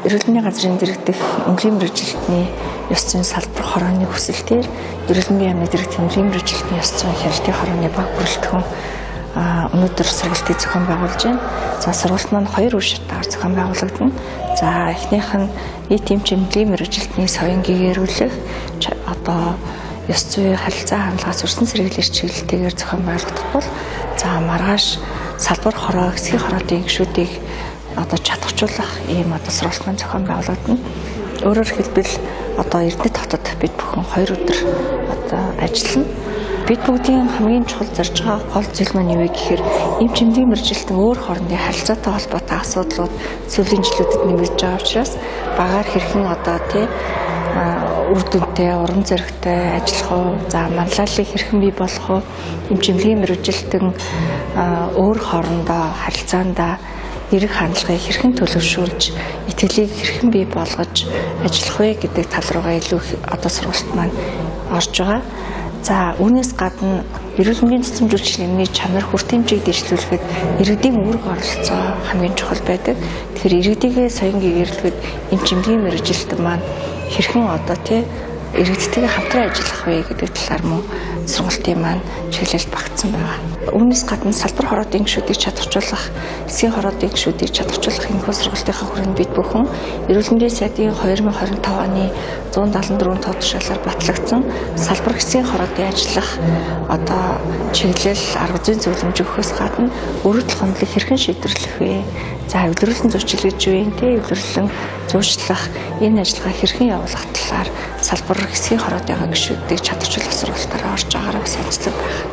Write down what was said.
Эрүүл мэндийн газрын дэргэдэх эмнэлгийн мэргэжилтний ёс зүйн салбар хорооны хүсэлтээр эрүүл мэндийн яамны дэргэдэх эмнэлгийн мэргэжилтний ёс зүйн хяналтын хорооны баг бүрэлдэхүүн өнөөдөр сургалтыг зохион байгуулж байна. За сургалт маань 2 үе шатаар зохион байгуулагдана. За эхнийх нь нийт эмнэлгийн мэргэжилтний соён гэгэрүүлэх ёс зүйн харилцаа хандлагаас өрсөн сэргийлэх чиглэлтэйгээр зохион байгуулагдах бол за маргааш салбар хороо хэсгийн хороодын гишүүдийг чадахжуулах ийм сургалт маань зохион байгуулагдана. Өөрөөр хэлбэл Эрдэнэт хотод бид бүхэн 2 өдөр ажиллана. Бид бүгдийн хамгийн чухал зорж байгаа гол зүйл маань юу вэ гэхээр эмч эмнэлгийн мэргэжилтэн өөр хоорондын харилцаатай холбоотой асуудлууд сүүлийн жилүүдэд нэмэгдэж байгаа учраас багаар хэрхэн үр дүнтэй, уран зоригтой ажиллах уу, за манлайлалыг хэрхэн бий болгох уу, эмч эмнэлгийн мэргэжилтэн өөр хоорондоо харилцаандаа эрэг хандлагыг хэрхэн төлөвшүүлж, итгэлийг хэрхэн бий болгож ажиллах вэ гэдэг тал руугаа илүү сургалт маань орж байгаа. За үүнээс гадна эрүүл мэндийн цэцэн жүжигчлийн эмний чанар хүртээмжийг дэвшлүүлэхэд иргэдийн үүрэг оролцоо хамгийн чухал байдаг. Тэгэхээр иргэдийн соён гэгэрүүлэхэд эмч эмнэлгийн мэргэжилтэн маань хэрхэн иргэдтэйгээ хамтран ажиллах вэ гэдэг талаар мөн сургалтын маань чиглэлд багтсан байгаа. Үүнээс гадна салбар хороодын гишүүдийг чадваржуулах, хэсгийн хороодын гишүүдийг чадваржуулах энэхүү сургалтынхаа хүрээнд бид бүхэн эрүүл мэндийн сайдын 2025 оны 174 тоо тушаалаар батлагдсан салбар хэсгийн хороодын ажиллах чиглэл арга зүйн зөвлөмж өгөхөөс гадна өргөдөл хондлыг хэрхэн шийдвэрлэх вэ? За эвлэрүүлэн зөрчил гэж юу юм те? Эвлэрлэн зуршлах энэ ажиллагаа хэрхэн явуулах талаар салбар хэсгийн хороодын гишүүдийг чадваржуулах сургалтаараа орж байгаараа бас онцлог байна.